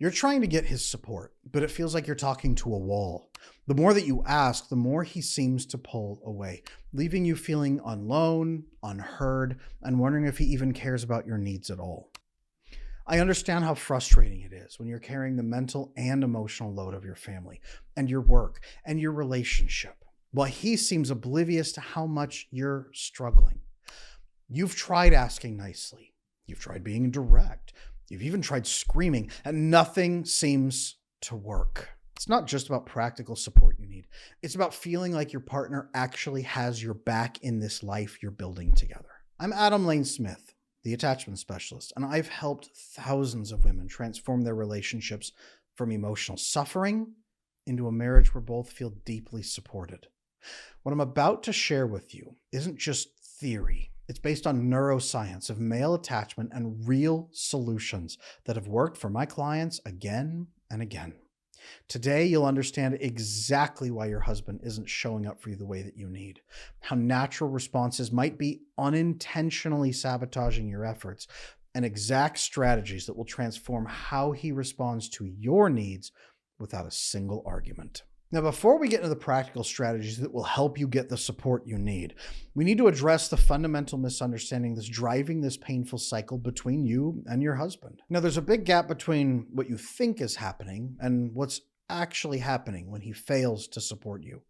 You're trying to get his support, but it feels like you're talking to a wall. The more that you ask, the more he seems to pull away, leaving you feeling alone, unheard, and wondering if he even cares about your needs at all. I understand how frustrating it is when you're carrying the mental and emotional load of your family and your work and your relationship, while he seems oblivious to how much you're struggling. You've tried asking nicely. You've tried being direct. You've even tried screaming, and nothing seems to work. It's not just about practical support you need. It's about feeling like your partner actually has your back in this life you're building together. I'm Adam Lane Smith, the attachment specialist, and I've helped thousands of women transform their relationships from emotional suffering into a marriage where both feel deeply supported. What I'm about to share with you isn't just theory. It's based on neuroscience of male attachment and real solutions that have worked for my clients again and again. Today, you'll understand exactly why your husband isn't showing up for you the way that you need, how natural responses might be unintentionally sabotaging your efforts, and exact strategies that will transform how he responds to your needs without a single argument. Now, before we get into the practical strategies that will help you get the support you need, we need to address the fundamental misunderstanding that's driving this painful cycle between you and your husband. Now, there's a big gap between what you think is happening and what's actually happening when he fails to support you.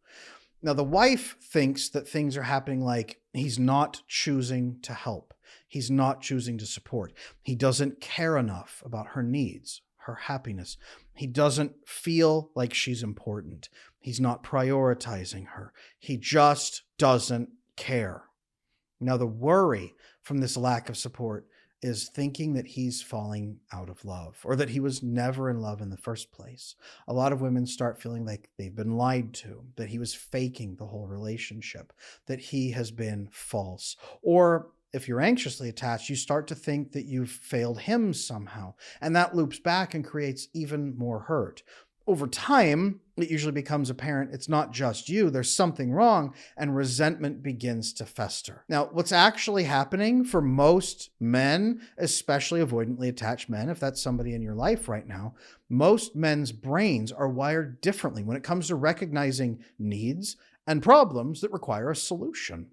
Now, the wife thinks that things are happening like he's not choosing to help. He's not choosing to support. He doesn't care enough about her needs, her happiness. He doesn't feel like she's important. He's not prioritizing her. He just doesn't care. Now, the worry from this lack of support is thinking that he's falling out of love or that he was never in love in the first place. A lot of women start feeling like they've been lied to, that he was faking the whole relationship, that he has been false. Or if you're anxiously attached, you start to think that you've failed him somehow, and that loops back and creates even more hurt. Over time, it usually becomes apparent it's not just you, there's something wrong, and resentment begins to fester. Now, what's actually happening for most men, especially avoidantly attached men, if that's somebody in your life right now, most men's brains are wired differently when it comes to recognizing needs and problems that require a solution.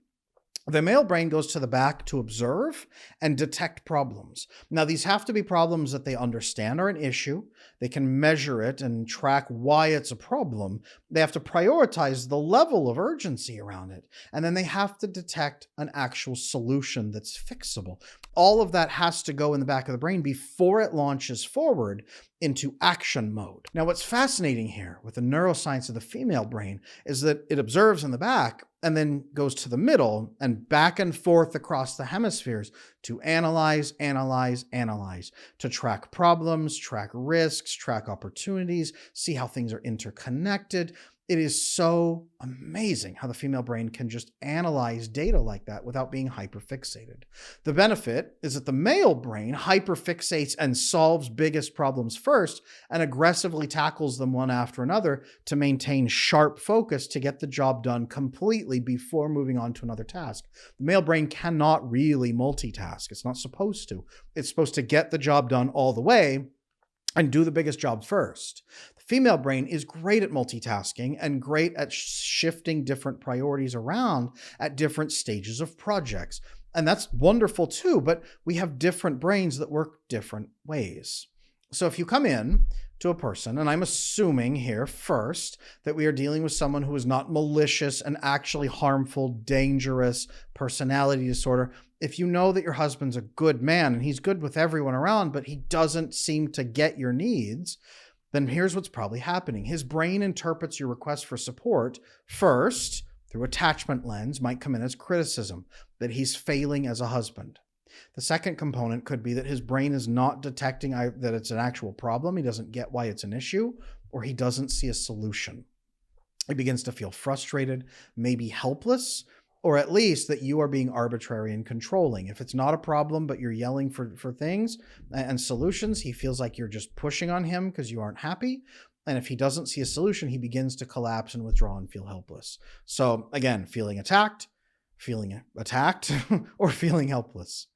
The male brain goes to the back to observe and detect problems. Now, these have to be problems that they understand are an issue. They can measure it and track why it's a problem. They have to prioritize the level of urgency around it. And then they have to detect an actual solution that's fixable. All of that has to go in the back of the brain before it launches forward into action mode. Now, what's fascinating here with the neuroscience of the female brain is that it observes in the back and then goes to the middle and back and forth across the hemispheres to analyze, to track problems, track risks, track opportunities, see how things are interconnected. It is so amazing how the female brain can just analyze data like that without being hyperfixated. The benefit is that the male brain hyperfixates and solves biggest problems first and aggressively tackles them one after another to maintain sharp focus to get the job done completely before moving on to another task. The male brain cannot really multitask. It's not supposed to. It's supposed to get the job done all the way and do the biggest job first. The female brain is great at multitasking and great at shifting different priorities around at different stages of projects. And that's wonderful too, but we have different brains that work different ways. So if you come in to a person, and I'm assuming here first that we are dealing with someone who is not malicious and actually harmful, dangerous personality disorder. If you know that your husband's a good man and he's good with everyone around, but he doesn't seem to get your needs, then here's what's probably happening. His brain interprets your request for support first through attachment lens, might come in as criticism, that he's failing as a husband. The second component could be that his brain is not detecting that it's an actual problem. He doesn't get why it's an issue, or he doesn't see a solution. He begins to feel frustrated, maybe helpless, or at least that you are being arbitrary and controlling. If it's not a problem, but you're yelling for things and solutions, he feels like you're just pushing on him because you aren't happy. And if he doesn't see a solution, he begins to collapse and withdraw and feel helpless. So again, feeling attacked, or feeling helpless.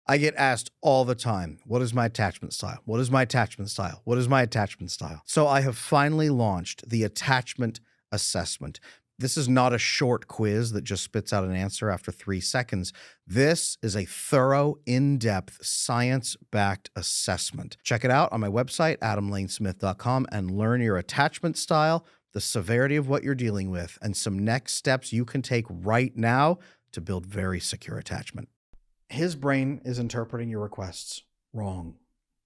I get asked all the time, what is my attachment style? What is my attachment style? What is my attachment style? So I have finally launched the attachment assessment. This is not a short quiz that just spits out an answer after 3 seconds. This is a thorough, in-depth, science-backed assessment. Check it out on my website, adamlanesmith.com, and learn your attachment style, the severity of what you're dealing with, and some next steps you can take right now to build very secure attachment. His brain is interpreting your requests wrong.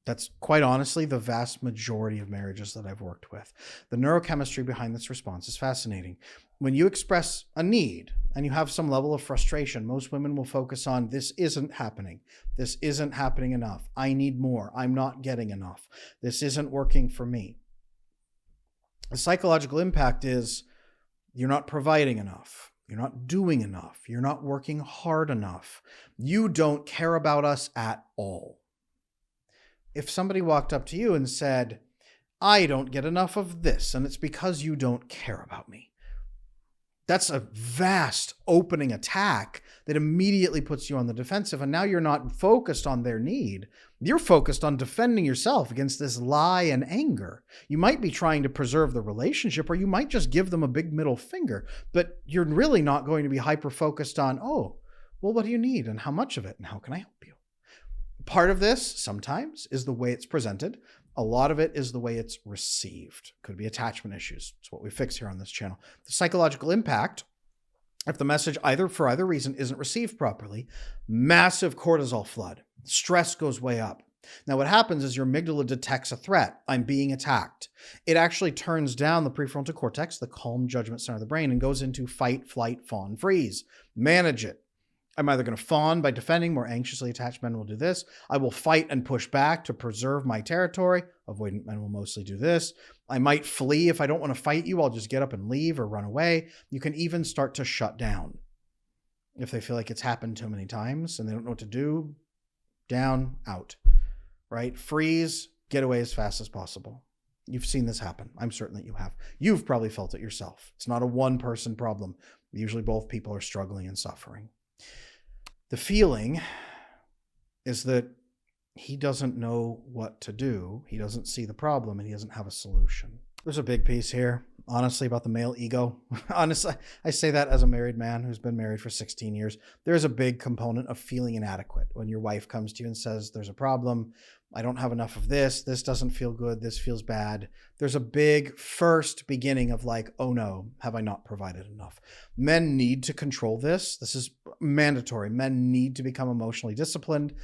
That's quite honestly the vast majority of marriages that I've worked with. The neurochemistry behind this response is fascinating. When you express a need and you have some level of frustration, most women will focus on, this isn't happening. This isn't happening enough. I need more. I'm not getting enough. This isn't working for me. The psychological impact is you're not providing enough. You're not doing enough. You're not working hard enough. You don't care about us at all. If somebody walked up to you and said, I don't get enough of this, and it's because you don't care about me, that's a vast opening attack that immediately puts you on the defensive. And now you're not focused on their need. You're focused on defending yourself against this lie and anger. You might be trying to preserve the relationship, or you might just give them a big middle finger, but you're really not going to be hyper-focused on, oh, well, what do you need and how much of it and how can I help you? Part of this sometimes is the way it's presented. A lot of it is the way it's received. Could be attachment issues. It's what we fix here on this channel. The psychological impact, if the message for either reason isn't received properly, massive cortisol flood. Stress goes way up. Now what happens is your amygdala detects a threat. I'm being attacked. It actually turns down the prefrontal cortex, the calm judgment center of the brain, and goes into fight, flight, fawn, freeze. Manage it. I'm either going to fawn by defending. More anxiously attached men will do this. I will fight and push back to preserve my territory. Avoidant men will mostly do this. I might flee. If I don't want to fight you, I'll just get up and leave or run away. You can even start to shut down. If they feel like it's happened too many times and they don't know what to do, down, out, right? Freeze, get away as fast as possible. You've seen this happen. I'm certain that you have. You've probably felt it yourself. It's not a one-person problem. Usually both people are struggling and suffering. The feeling is that he doesn't know what to do. He doesn't see the problem and he doesn't have a solution. There's a big piece here, honestly, about the male ego. Honestly, I say that as a married man who's been married for 16 years. There's a big component of feeling inadequate. When your wife comes to you and says, there's a problem, I don't have enough of this doesn't feel good, this feels bad. There's a big first beginning of like, oh no, have I not provided enough? Men need to control this. This is mandatory. Men need to become emotionally disciplined,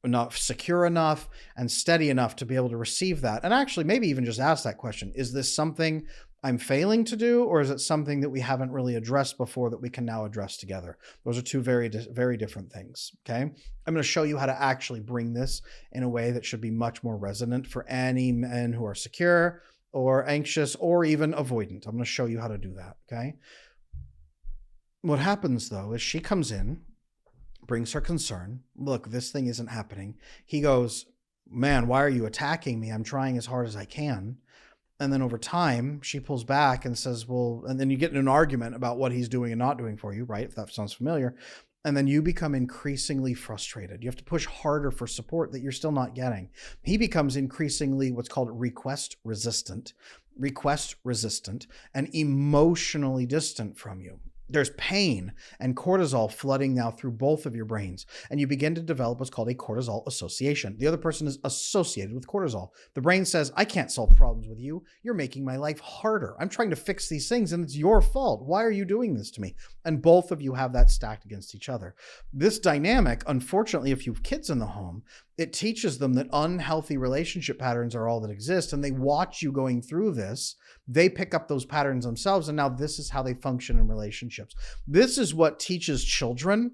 not secure enough and steady enough to be able to receive that. And actually maybe even just ask that question. Is this something I'm failing to do, or is it something that we haven't really addressed before that we can now address together? Those are two very different things, okay? I'm going to show you how to actually bring this in a way that should be much more resonant for any men who are secure or anxious or even avoidant. I'm going to show you how to do that, okay? What happens though is she comes in, brings her concern. Look, this thing isn't happening. He goes, man, why are you attacking me? I'm trying as hard as I can. And then over time, she pulls back and says, well, and then you get in an argument about what he's doing and not doing for you, right? If that sounds familiar. And then you become increasingly frustrated. You have to push harder for support that you're still not getting. He becomes increasingly what's called request resistant, and emotionally distant from you. There's pain and cortisol flooding now through both of your brains, and you begin to develop what's called a cortisol association. The other person is associated with cortisol. The brain says, I can't solve problems with you. You're making my life harder. I'm trying to fix these things and it's your fault. Why are you doing this to me? And both of you have that stacked against each other. This dynamic, unfortunately, if you have kids in the home, it teaches them that unhealthy relationship patterns are all that exist, and they watch you going through this. They pick up those patterns themselves, and now this is how they function in relationships. This is what teaches children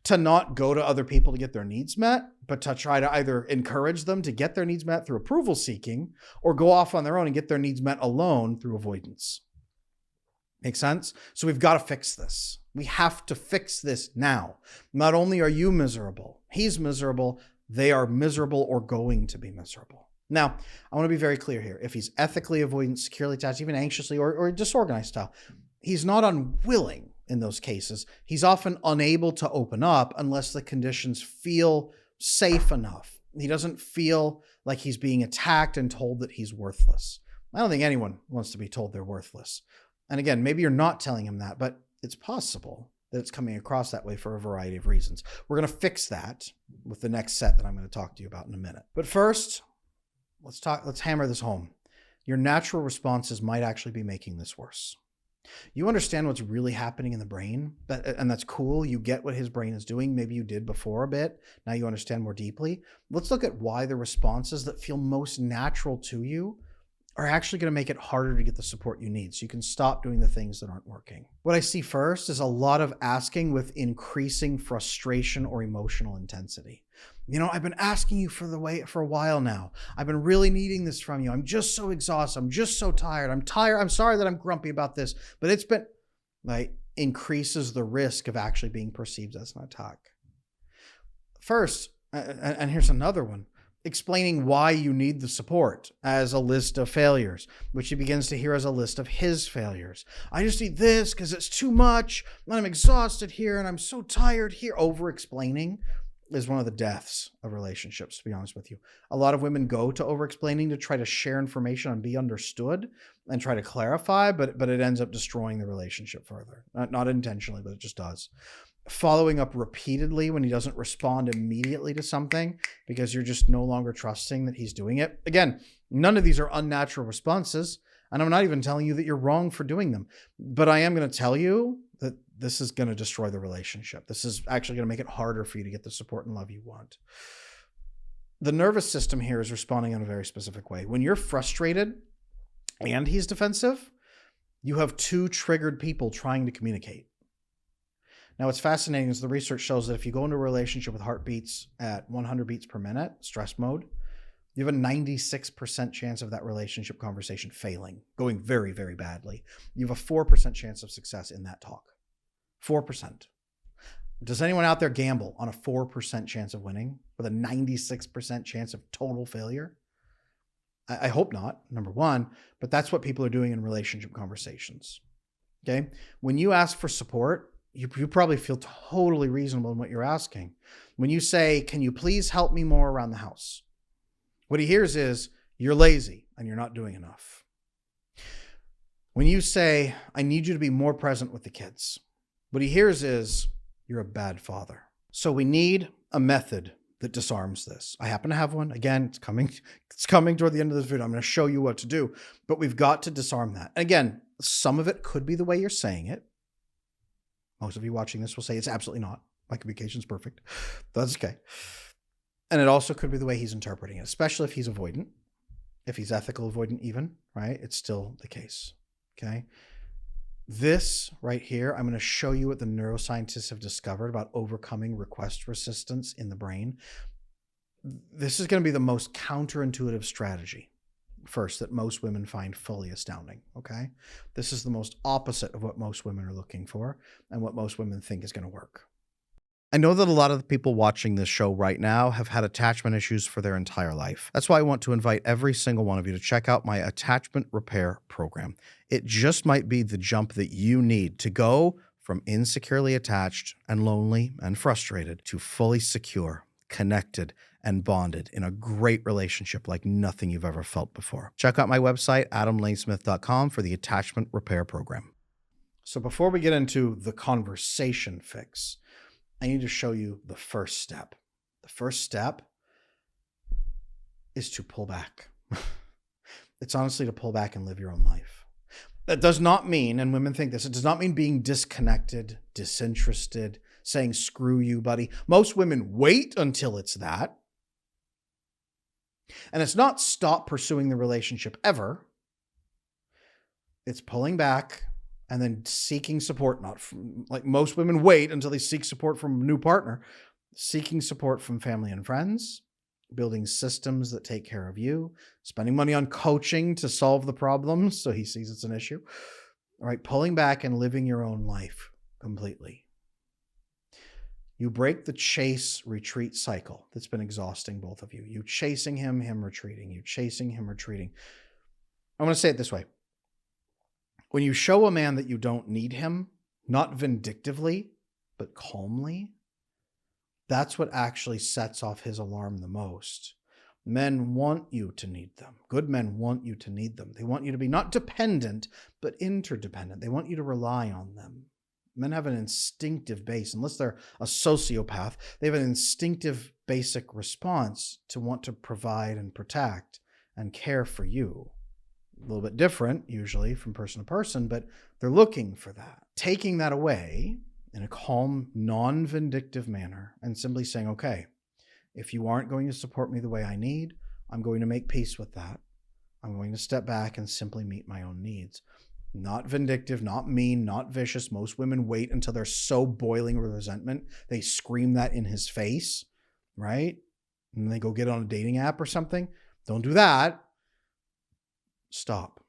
to not go to other people to get their needs met, but to try to either encourage them to get their needs met through approval seeking or go off on their own and get their needs met alone through avoidance. Make sense? So we've got to fix this. We have to fix this now. Not only are you miserable, he's miserable, they are miserable or going to be miserable. Now, I want to be very clear here. If he's ethically avoidant, securely attached, even anxiously or disorganized style, he's not unwilling in those cases. He's often unable to open up unless the conditions feel safe enough. He doesn't feel like he's being attacked and told that he's worthless. I don't think anyone wants to be told they're worthless. And again, maybe you're not telling him that, but it's possible that it's coming across that way for a variety of reasons. We're going to fix that with the next set that I'm going to talk to you about in a minute. But first, let's hammer this home. Your natural responses might actually be making this worse. You understand what's really happening in the brain, and that's cool. You get what his brain is doing. Maybe you did before a bit. Now you understand more deeply. Let's look at why the responses that feel most natural to you are actually going to make it harder to get the support you need so you can stop doing the things that aren't working. What I see first is a lot of asking with increasing frustration or emotional intensity. I've been asking you for a while now. I've been really needing this from you. I'm just so exhausted. I'm just so tired. I'm sorry that I'm grumpy about this, but it's been increases the risk of actually being perceived as an attack. First, and here's another one, explaining why you need the support as a list of failures, which he begins to hear as a list of his failures. I just need this because it's too much, and I'm exhausted here, and I'm so tired here. Over-explaining is one of the deaths of relationships, to be honest with you. A lot of women go to over-explaining to try to share information and be understood and try to clarify, but it ends up destroying the relationship further. Not intentionally, but it just does. Following up repeatedly when he doesn't respond immediately to something because you're just no longer trusting that he's doing it. Again, none of these are unnatural responses, and I'm not even telling you that you're wrong for doing them, but I am going to tell you that this is going to destroy the relationship. This is actually going to make it harder for you to get the support and love you want. The nervous system here is responding in a very specific way. When you're frustrated and he's defensive, you have two triggered people trying to communicate. Now, what's fascinating is the research shows that if you go into a relationship with heartbeats at 100 beats per minute, stress mode, you have a 96% chance of that relationship conversation failing, going very, very badly. You have a 4% chance of success in that talk. 4%. Does anyone out there gamble on a 4% chance of winning with a 96% chance of total failure? I hope not, number one, but that's what people are doing in relationship conversations. Okay? When you ask for support, you probably feel totally reasonable in what you're asking. When you say, can you please help me more around the house? What he hears is, you're lazy and you're not doing enough. When you say, I need you to be more present with the kids, what he hears is, you're a bad father. So we need a method that disarms this. I happen to have one. Again, it's coming toward the end of this video. I'm going to show you what to do, but we've got to disarm that. Again, some of it could be the way you're saying it. Most of you watching this will say it's absolutely not. My communication's perfect. That's okay. And it also could be the way he's interpreting it, especially if he's avoidant, if he's ethical avoidant even, right? It's still the case, okay? This right here, I'm going to show you what the neuroscientists have discovered about overcoming request resistance in the brain. This is going to be the most counterintuitive strategy. First, that most women find fully astounding, okay? This is the most opposite of what most women are looking for and what most women think is going to work. I know that a lot of the people watching this show right now have had attachment issues for their entire life. That's why I want to invite every single one of you to check out my attachment repair program. It just might be the jump that you need to go from insecurely attached and lonely and frustrated to fully secure, connected, and bonded in a great relationship like nothing you've ever felt before. Check out my website, adamlanesmith.com, for the attachment repair program. So before we get into the conversation fix, I need to show you the first step. The first step is to pull back. It's honestly to pull back and live your own life. That does not mean, and women think this, it does not mean being disconnected, disinterested, saying, screw you, buddy. Most women wait until it's that. And it's not stop pursuing the relationship ever. It's pulling back and then seeking support, not from, like most women wait until they seek support from a new partner, seeking support from family and friends, building systems that take care of you, spending money on coaching to solve the problems so he sees it's an issue. All right, pulling back and living your own life completely. You break the chase retreat cycle that's been exhausting both of you. You chasing him, him retreating. You chasing him, retreating. I'm going to say it this way. When you show a man that you don't need him, not vindictively, but calmly, That's what actually sets off his alarm the most. Men want you to need them. Good men want you to need them. They want you to be not dependent, but interdependent. They want you to rely on them. Men have an instinctive base, unless they're a sociopath, they have an instinctive basic response to want to provide and protect and care for you. A little bit different, usually, from person to person, but they're looking for that. Taking that away in a calm, non-vindictive manner and simply saying, okay, if you aren't going to support me the way I need, I'm going to make peace with that. I'm going to step back and simply meet my own needs. Not vindictive, not mean, not vicious. Most women wait until they're so boiling with resentment, they scream that in his face, right? And they go get on a dating app or something. Don't do that. Stop.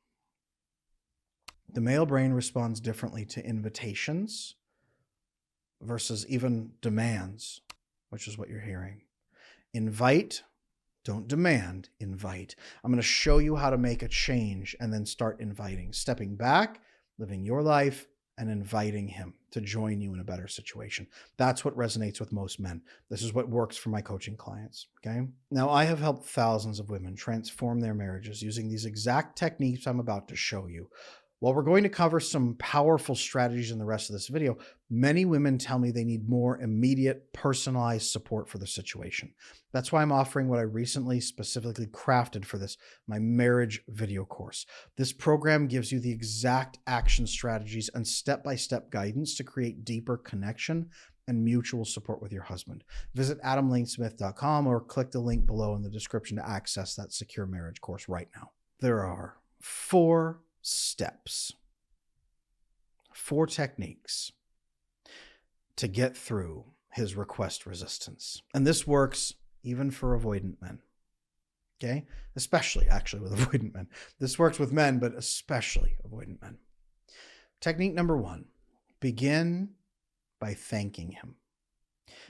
The male brain responds differently to invitations versus even demands, which is what you're hearing. Invite, don't demand, invite. I'm going to show you how to make a change and then start inviting, stepping back, living your life, and inviting him to join you in a better situation. That's what resonates with most men. This is what works for my coaching clients, okay? Now, I have helped thousands of women transform their marriages using these exact techniques I'm about to show you. While we're going to cover some powerful strategies in the rest of this video, many women tell me they need more immediate, personalized support for the situation. That's why I'm offering what I recently specifically crafted for this, my marriage video course. This program gives you the exact action strategies and step-by-step guidance to create deeper connection and mutual support with your husband. Visit adamlanesmith.com or click the link below in the description to access that secure marriage course right now. There are 4 steps, 4 techniques to get through his request resistance. And this works even for avoidant men, okay? Especially actually with avoidant men. This works with men, but especially avoidant men. Technique number 1, begin by thanking him.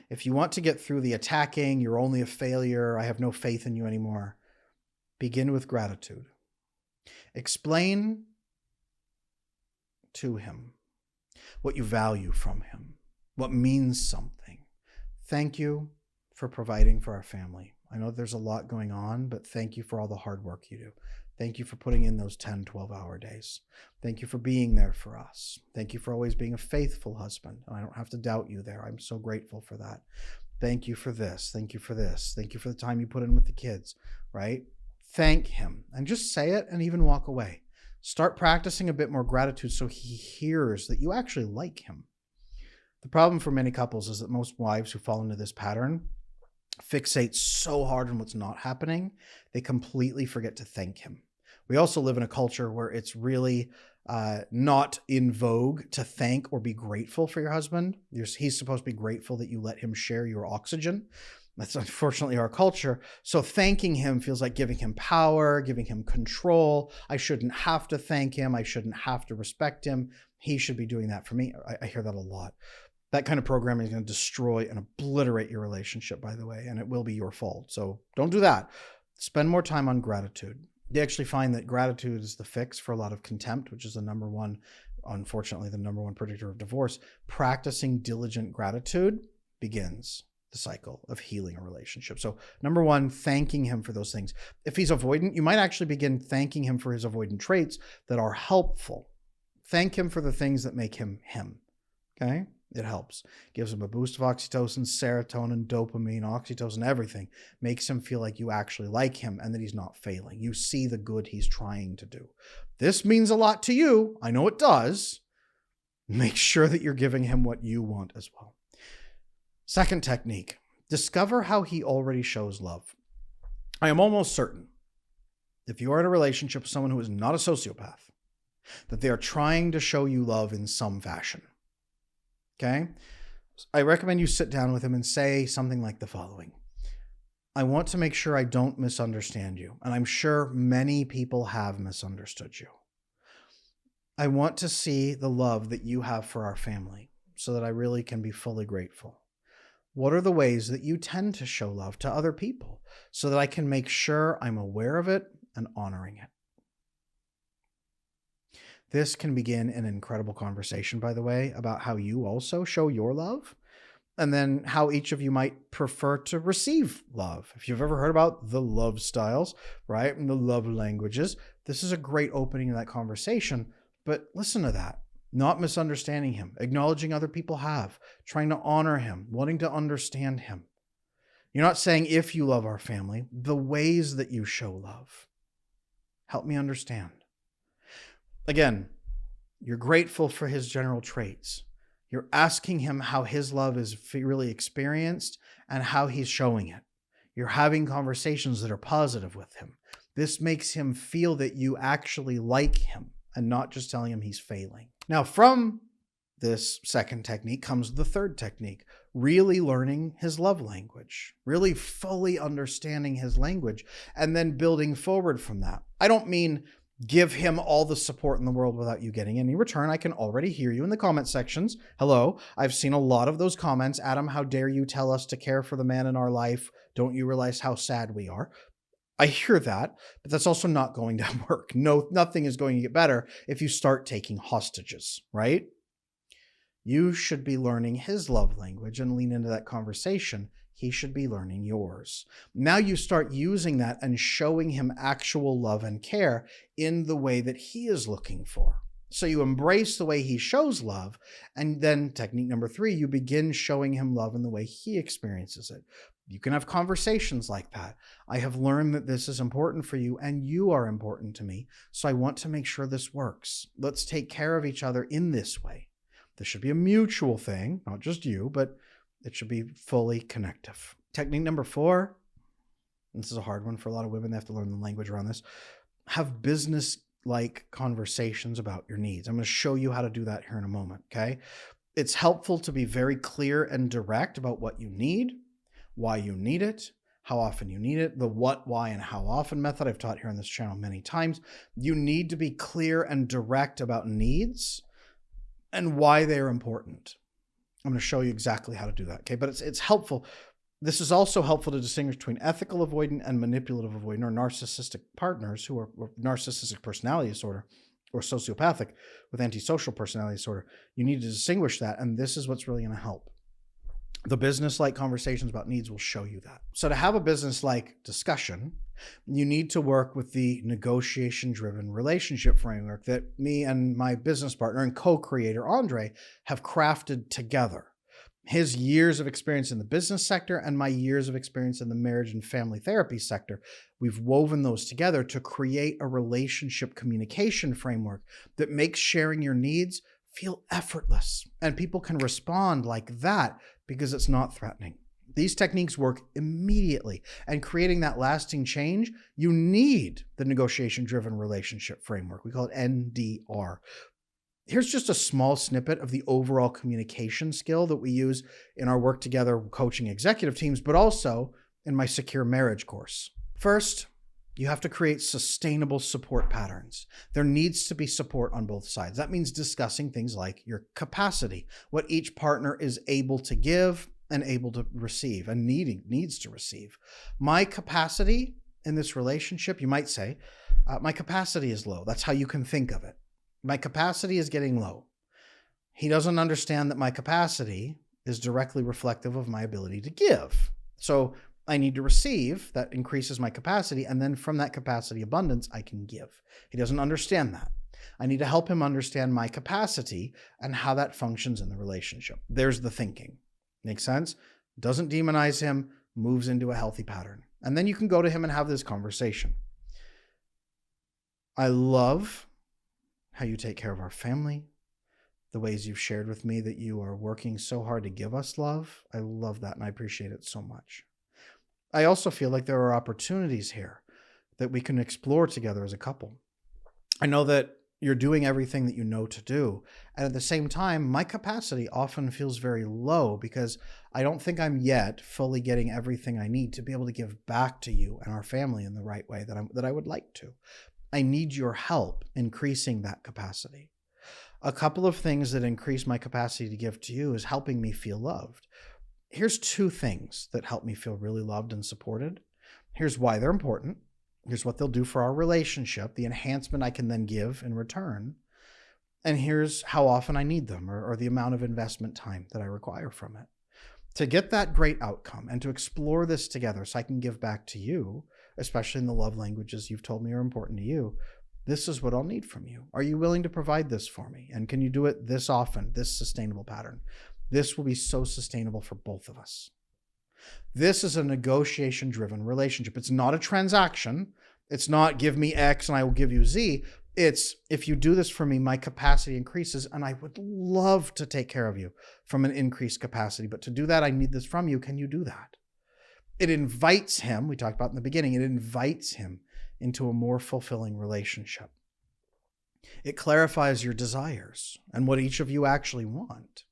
If you want to get through the attacking, you're only a failure, I have no faith in you anymore, begin with gratitude. Explain to him what you value from him, what means something. Thank you for providing for our family. I know there's a lot going on, but thank you for all the hard work you do. Thank you for putting in those 10, 12-hour days. Thank you for being there for us. Thank you for always being a faithful husband. I don't have to doubt you there. I'm so grateful for that. Thank you for this. Thank you for this. Thank you for the time you put in with the kids, right? Thank him and just say it and even walk away. Start practicing a bit more gratitude so he hears that you actually like him. The problem for many couples is that most wives who fall into this pattern fixate so hard on what's not happening, they completely forget to thank him. We also live in a culture where it's really not in vogue to thank or be grateful for your husband. He's supposed to be grateful that you let him share your oxygen. That's unfortunately our culture. So thanking him feels like giving him power, giving him control. I shouldn't have to thank him. I shouldn't have to respect him. He should be doing that for me. I hear that a lot. That kind of programming is going to destroy and obliterate your relationship, by the way, and it will be your fault. So don't do that. Spend more time on gratitude. They actually find that gratitude is the fix for a lot of contempt, which is unfortunately, the number one predictor of divorce. Practicing diligent gratitude begins the cycle of healing a relationship. So number 1, thanking him for those things. If he's avoidant, you might actually begin thanking him for his avoidant traits that are helpful. Thank him for the things that make him him. Okay? It helps. Gives him a boost of oxytocin, serotonin, dopamine, oxytocin, everything. Makes him feel like you actually like him and that he's not failing. You see the good he's trying to do. This means a lot to you. I know it does. Make sure that you're giving him what you want as well. Second technique, discover how he already shows love. I am almost certain, if you are in a relationship with someone who is not a sociopath, that they are trying to show you love in some fashion. Okay? I recommend you sit down with him and say something like the following. I want to make sure I don't misunderstand you, and I'm sure many people have misunderstood you. I want to see the love that you have for our family so that I really can be fully grateful. What are the ways that you tend to show love to other people so that I can make sure I'm aware of it and honoring it? This can begin an incredible conversation, by the way, about how you also show your love. and then how each of you might prefer to receive love. If you've ever heard about the love styles, right, and the love languages, this is a great opening to that conversation. But listen to that. Not misunderstanding him, acknowledging other people have, trying to honor him, wanting to understand him. You're not saying if you love our family, the ways that you show love. Help me understand. Again, you're grateful for his general traits. You're asking him how his love is really experienced and how he's showing it. You're having conversations that are positive with him. This makes him feel that you actually like him and not just telling him he's failing. Now, from this second technique comes the third technique, really learning his love language, really fully understanding his language, and then building forward from that. I don't mean give him all the support in the world without you getting any return. I can already hear you in the comment sections. Hello, I've seen a lot of those comments. Adam, how dare you tell us to care for the man in our life? Don't you realize how sad we are? I hear that, but that's also not going to work. No, nothing is going to get better if you start taking hostages, right? You should be learning his love language and lean into that conversation. He should be learning yours. Now you start using that and showing him actual love and care in the way that he is looking for. So you embrace the way he shows love. And then technique number 3, you begin showing him love in the way he experiences it. You can have conversations like that. I have learned that this is important for you and you are important to me. So I want to make sure this works. Let's take care of each other in this way. This should be a mutual thing, not just you, but it should be fully connective. Technique number 4, and this is a hard one for a lot of women. They have to learn the language around this. Have business-like conversations about your needs. I'm going to show you how to do that here in a moment, okay? It's helpful to be very clear and direct about what you need, why you need it, how often you need it, the what, why, and how often method I've taught here on this channel many times. You need to be clear and direct about needs and why they're important. I'm going to show you exactly how to do that, okay? But it's helpful. This is also helpful to distinguish between ethical avoidant and manipulative avoidant, or narcissistic partners who are narcissistic personality disorder or sociopathic with antisocial personality disorder. You need to distinguish that, and this is what's really going to help. The business-like conversations about needs will show you that. So to have a business-like discussion, you need to work with the negotiation-driven relationship framework that me and my business partner and co-creator, Andre, have crafted together. His years of experience in the business sector and my years of experience in the marriage and family therapy sector, we've woven those together to create a relationship communication framework that makes sharing your needs feel effortless. And people can respond like that because it's not threatening. These techniques work immediately. And creating that lasting change, you need the negotiation-driven relationship framework. We call it NDR. Here's just a small snippet of the overall communication skill that we use in our work together coaching executive teams, but also in my secure marriage course. First, you have to create sustainable support patterns. There needs to be support on both sides. That means discussing things like your capacity, what each partner is able to give and able to receive and needs to receive. My capacity in this relationship, you might say, my capacity is low. That's how you can think of it. My capacity is getting low. He doesn't understand that my capacity is directly reflective of my ability to give. So I need to receive, that increases my capacity, and then from that capacity abundance, I can give. He doesn't understand that. I need to help him understand my capacity and how that functions in the relationship. There's the thinking. Makes sense? Doesn't demonize him, moves into a healthy pattern. And then you can go to him and have this conversation. I love how you take care of our family, the ways you've shared with me that you are working so hard to give us love. I love that, and I appreciate it so much. I also feel like there are opportunities here that we can explore together as a couple. I know that you're doing everything that you know to do. And at the same time, my capacity often feels very low because I don't think I'm yet fully getting everything I need to be able to give back to you and our family in the right way that I would like to. I need your help increasing that capacity. A couple of things that increase my capacity to give to you is helping me feel loved. Here's 2 things that help me feel really loved and supported. Here's why they're important. Here's what they'll do for our relationship, the enhancement I can then give in return. And here's how often I need them or the amount of investment time that I require from it. To get that great outcome and to explore this together so I can give back to you, especially in the love languages you've told me are important to you, this is what I'll need from you. Are you willing to provide this for me? And can you do it this often, this sustainable pattern? This will be so sustainable for both of us. This is a negotiation-driven relationship. It's not a transaction. It's not give me X and I will give you Z. It's if you do this for me, my capacity increases and I would love to take care of you from an increased capacity. But to do that, I need this from you. Can you do that? It invites him, we talked about in the beginning, it invites him into a more fulfilling relationship. It clarifies your desires and what each of you actually want.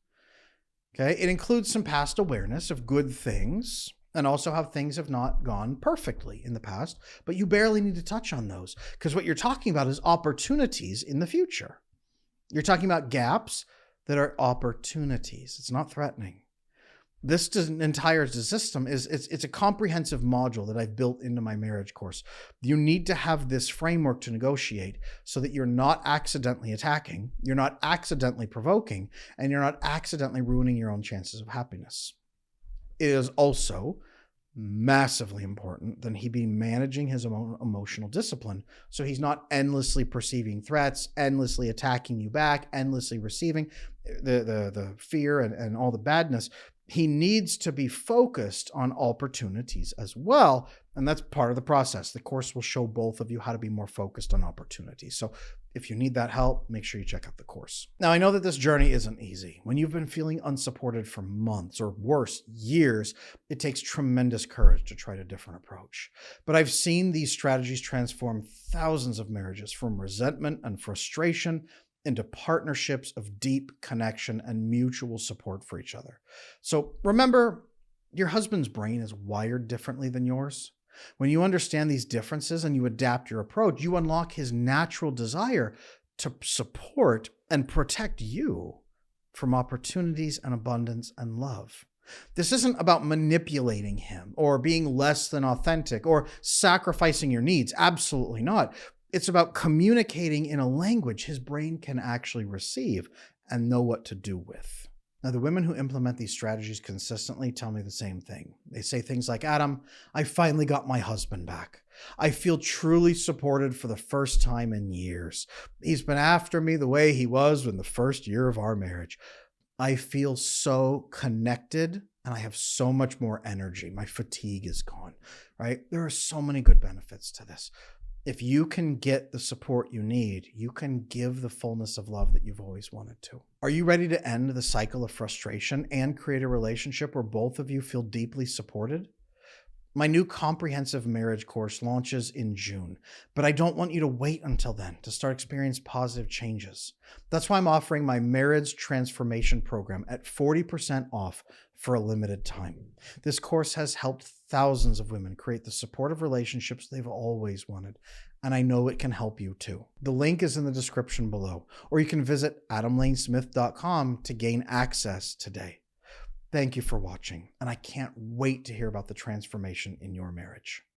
Okay, it includes some past awareness of good things and also how things have not gone perfectly in the past, but you barely need to touch on those because what you're talking about is opportunities in the future. You're talking about gaps that are opportunities. It's not threatening. This entire system it's a comprehensive module that I've built into my marriage course. You need to have this framework to negotiate so that you're not accidentally attacking, you're not accidentally provoking, and you're not accidentally ruining your own chances of happiness. It is also massively important that he be managing his own emotional discipline so he's not endlessly perceiving threats, endlessly attacking you back, endlessly receiving the fear and all the badness. He needs to be focused on opportunities as well. And that's part of the process. The course will show both of you how to be more focused on opportunities. So if you need that help, make sure you check out the course. Now, I know that this journey isn't easy. When you've been feeling unsupported for months or worse, years, it takes tremendous courage to try a different approach. But I've seen these strategies transform thousands of marriages from resentment and frustration into partnerships of deep connection and mutual support for each other. So remember, your husband's brain is wired differently than yours. When you understand these differences and you adapt your approach, you unlock his natural desire to support and protect you from opportunities and abundance and love. This isn't about manipulating him or being less than authentic or sacrificing your needs. Absolutely not. It's about communicating in a language his brain can actually receive and know what to do with. Now, the women who implement these strategies consistently tell me the same thing. They say things like, Adam, I finally got my husband back. I feel truly supported for the first time in years. He's been after me the way he was in the first year of our marriage. I feel so connected and I have so much more energy. My fatigue is gone, right? There are so many good benefits to this. If you can get the support you need, you can give the fullness of love that you've always wanted to. Are you ready to end the cycle of frustration and create a relationship where both of you feel deeply supported? My new comprehensive marriage course launches in June, but I don't want you to wait until then to start experiencing positive changes. That's why I'm offering my marriage transformation program at 40% off for a limited time. This course has helped thousands of women create the supportive relationships they've always wanted, and I know it can help you too. The link is in the description below, or you can visit adamlanesmith.com to gain access today. Thank you for watching, and I can't wait to hear about the transformation in your marriage.